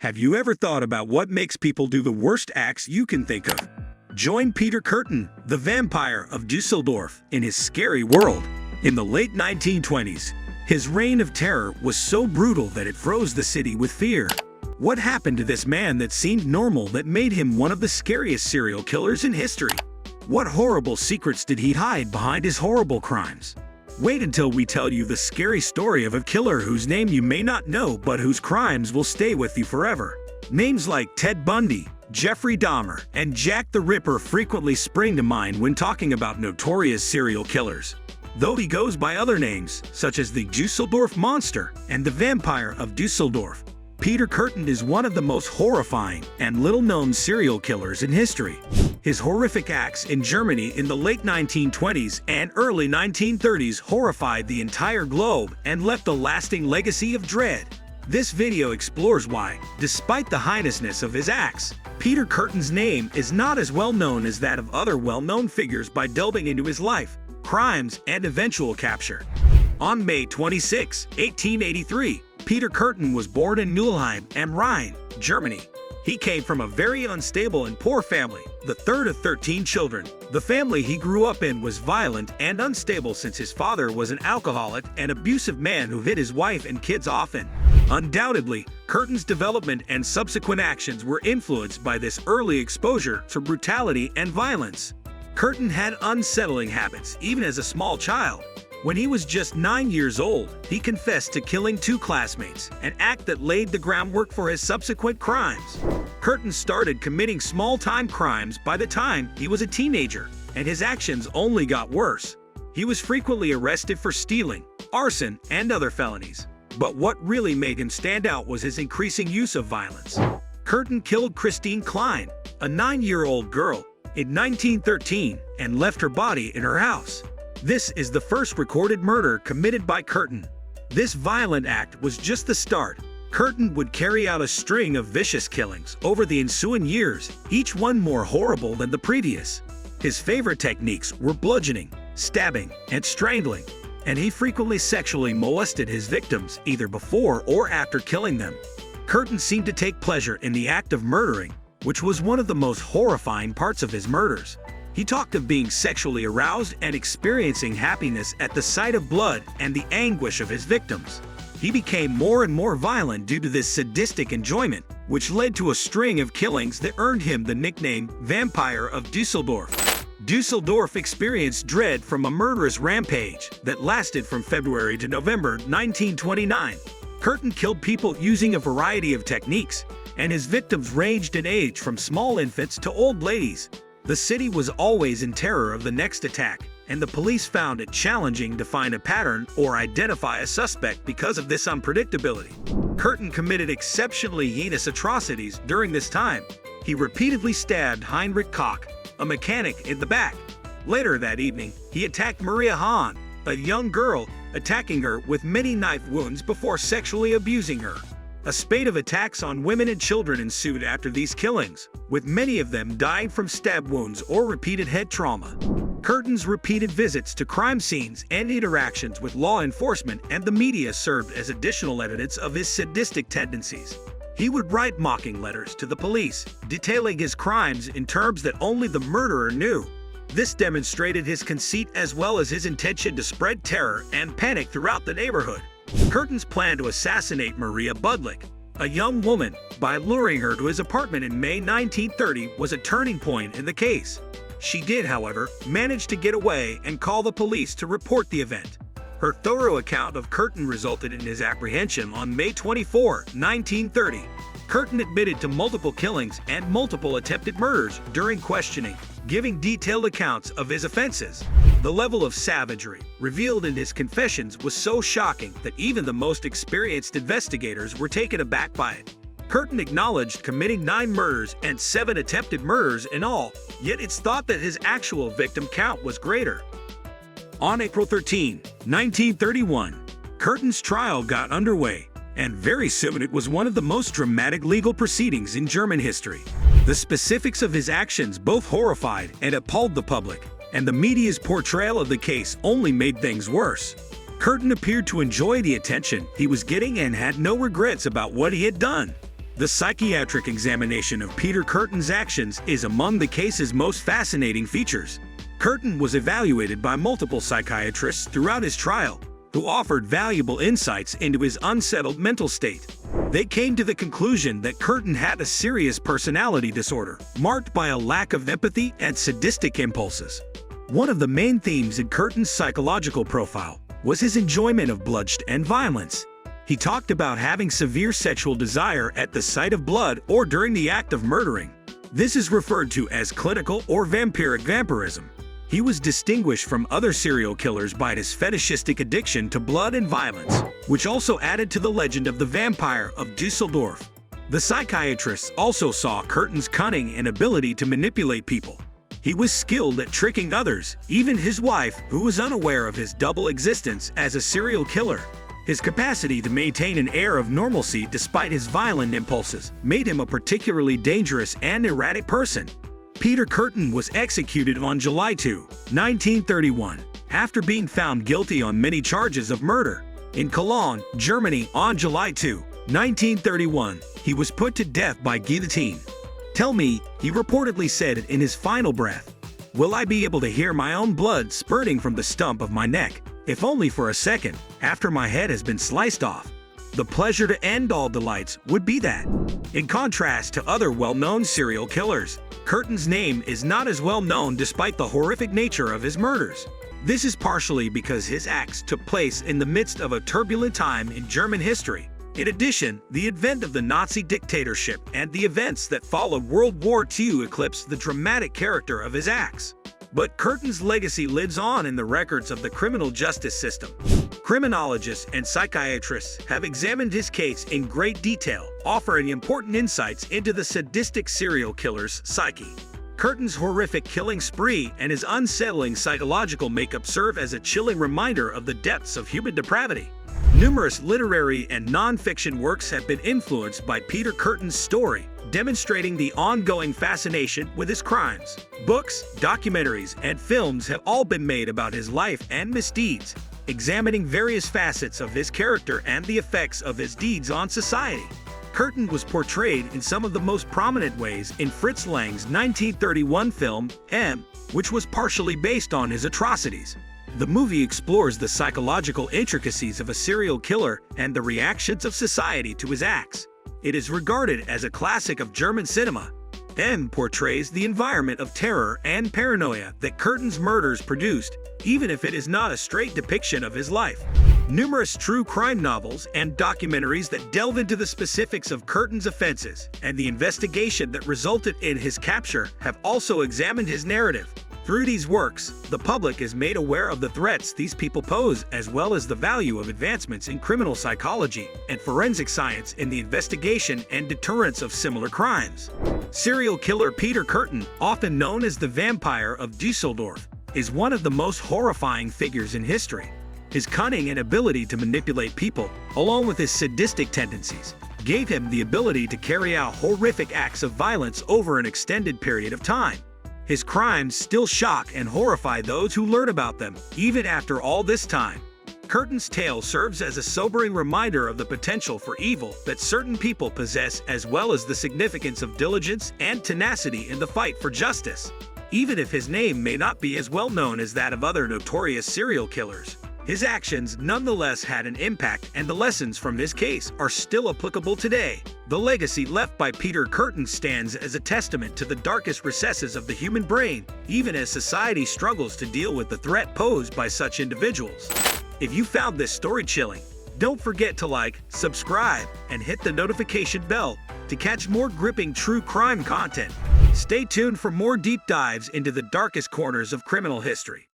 Have you ever thought about what makes people do the worst acts you can think of? Join Peter Kurten, the vampire of Düsseldorf, in his scary world. In the late 1920s, his reign of terror was so brutal that it froze the city with fear. What happened to this man that seemed normal that made him one of the scariest serial killers in history? What horrible secrets did he hide behind his horrible crimes? Wait until we tell you the scary story of a killer whose name you may not know but whose crimes will stay with you forever. Names like Ted Bundy, Jeffrey Dahmer, and Jack the Ripper frequently spring to mind when talking about notorious serial killers. Though he goes by other names, such as the Düsseldorf Monster and the Vampire of Düsseldorf, Peter Kurten is one of the most horrifying and little-known serial killers in history. His horrific acts in Germany in the late 1920s and early 1930s horrified the entire globe and left a lasting legacy of dread. This video explores why, despite the heinousness of his acts, Peter Kurten's name is not as well known as that of other well-known figures by delving into his life, crimes, and eventual capture. On May 26, 1883, Peter Kurten was born in Mülheim am Rhein, Germany. He came from a very unstable and poor family, the third of 13 children. The family he grew up in was violent and unstable since his father was an alcoholic and abusive man who hit his wife and kids often. Undoubtedly, Kurten's development and subsequent actions were influenced by this early exposure to brutality and violence. Kurten had unsettling habits even as a small child. When he was just 9 years old, he confessed to killing 2 classmates, an act that laid the groundwork for his subsequent crimes. Kurten started committing small-time crimes by the time he was a teenager, and his actions only got worse. He was frequently arrested for stealing, arson, and other felonies. But what really made him stand out was his increasing use of violence. Kurten killed Christine Klein, a 9-year-old girl, in 1913 and left her body in her house. This is the first recorded murder committed by Kurten. This violent act was just the start. Kurten would carry out a string of vicious killings over the ensuing years, each one more horrible than the previous. His favorite techniques were bludgeoning, stabbing, and strangling, and he frequently sexually molested his victims either before or after killing them. Kurten seemed to take pleasure in the act of murdering, which was one of the most horrifying parts of his murders. He talked of being sexually aroused and experiencing happiness at the sight of blood and the anguish of his victims. He became more and more violent due to this sadistic enjoyment, which led to a string of killings that earned him the nickname Vampire of Düsseldorf. Düsseldorf experienced dread from a murderous rampage that lasted from February to November 1929. Kurten killed people using a variety of techniques, and his victims ranged in age from small infants to old ladies. The city was always in terror of the next attack, and the police found it challenging to find a pattern or identify a suspect because of this unpredictability. Kurten committed exceptionally heinous atrocities during this time. He repeatedly stabbed Heinrich Koch, a mechanic, in the back. Later that evening, he attacked Maria Hahn, a young girl, attacking her with many knife wounds before sexually abusing her. A spate of attacks on women and children ensued after these killings, with many of them dying from stab wounds or repeated head trauma. Kurten's repeated visits to crime scenes and interactions with law enforcement and the media served as additional evidence of his sadistic tendencies. He would write mocking letters to the police, detailing his crimes in terms that only the murderer knew. This demonstrated his conceit as well as his intention to spread terror and panic throughout the neighborhood. Kurten's plan to assassinate Maria Budlik, a young woman, by luring her to his apartment in May 1930 was a turning point in the case. She did, however, manage to get away and call the police to report the event. Her thorough account of Kurten resulted in his apprehension on May 24, 1930. Kurten admitted to multiple killings and multiple attempted murders during questioning, giving detailed accounts of his offenses. The level of savagery revealed in his confessions was so shocking that even the most experienced investigators were taken aback by it. Kurten acknowledged committing 9 murders and 7 attempted murders in all, yet it's thought that his actual victim count was greater. On April 13, 1931, Kurten's trial got underway, and very soon it was one of the most dramatic legal proceedings in German history. The specifics of his actions both horrified and appalled the public, and the media's portrayal of the case only made things worse. Kurten appeared to enjoy the attention he was getting and had no regrets about what he had done. The psychiatric examination of Peter Kurten's actions is among the case's most fascinating features. Kurten was evaluated by multiple psychiatrists throughout his trial, who offered valuable insights into his unsettled mental state. They came to the conclusion that Kurten had a serious personality disorder, marked by a lack of empathy and sadistic impulses. One of the main themes in Kurten's psychological profile was his enjoyment of bloodshed and violence. He talked about having severe sexual desire at the sight of blood or during the act of murdering. This is referred to as clinical or vampiric vampirism. He was distinguished from other serial killers by his fetishistic addiction to blood and violence, which also added to the legend of the vampire of Düsseldorf. The psychiatrists also saw Kurten's cunning and ability to manipulate people. He was skilled at tricking others, even his wife, who was unaware of his double existence as a serial killer. His capacity to maintain an air of normalcy despite his violent impulses made him a particularly dangerous and erratic person. Peter Kurten was executed on July 2, 1931, after being found guilty on many charges of murder. In Cologne, Germany, on July 2, 1931, he was put to death by guillotine. "Tell me," he reportedly said in his final breath, "will I be able to hear my own blood spurting from the stump of my neck, if only for a second, after my head has been sliced off? The pleasure to end all delights would be that." In contrast to other well-known serial killers, Kurten's name is not as well known despite the horrific nature of his murders. This is partially because his acts took place in the midst of a turbulent time in German history. In addition, the advent of the Nazi dictatorship and the events that followed World War II eclipsed the dramatic character of his acts. But Kurten's legacy lives on in the records of the criminal justice system. Criminologists and psychiatrists have examined his case in great detail, offering important insights into the sadistic serial killer's psyche. Kurten's horrific killing spree and his unsettling psychological makeup serve as a chilling reminder of the depths of human depravity. Numerous literary and non-fiction works have been influenced by Peter Kurten's story, demonstrating the ongoing fascination with his crimes. Books, documentaries, and films have all been made about his life and misdeeds, examining various facets of his character and the effects of his deeds on society. Kurten was portrayed in some of the most prominent ways in Fritz Lang's 1931 film, M, which was partially based on his atrocities. The movie explores the psychological intricacies of a serial killer and the reactions of society to his acts. It is regarded as a classic of German cinema. M portrays the environment of terror and paranoia that Kurten's murders produced, even if it is not a straight depiction of his life. Numerous true crime novels and documentaries that delve into the specifics of Kurten's offenses and the investigation that resulted in his capture have also examined his narrative. Through these works, the public is made aware of the threats these people pose, as well as the value of advancements in criminal psychology and forensic science in the investigation and deterrence of similar crimes. Serial killer Peter Kurten, often known as the Vampire of Düsseldorf, is one of the most horrifying figures in history. His cunning and ability to manipulate people, along with his sadistic tendencies, gave him the ability to carry out horrific acts of violence over an extended period of time. His crimes still shock and horrify those who learn about them, even after all this time. Kurten's tale serves as a sobering reminder of the potential for evil that certain people possess, as well as the significance of diligence and tenacity in the fight for justice. Even if his name may not be as well known as that of other notorious serial killers, his actions nonetheless had an impact, and the lessons from his case are still applicable today. The legacy left by Peter Kurten stands as a testament to the darkest recesses of the human brain, even as society struggles to deal with the threat posed by such individuals. If you found this story chilling, don't forget to like, subscribe, and hit the notification bell to catch more gripping true crime content. Stay tuned for more deep dives into the darkest corners of criminal history.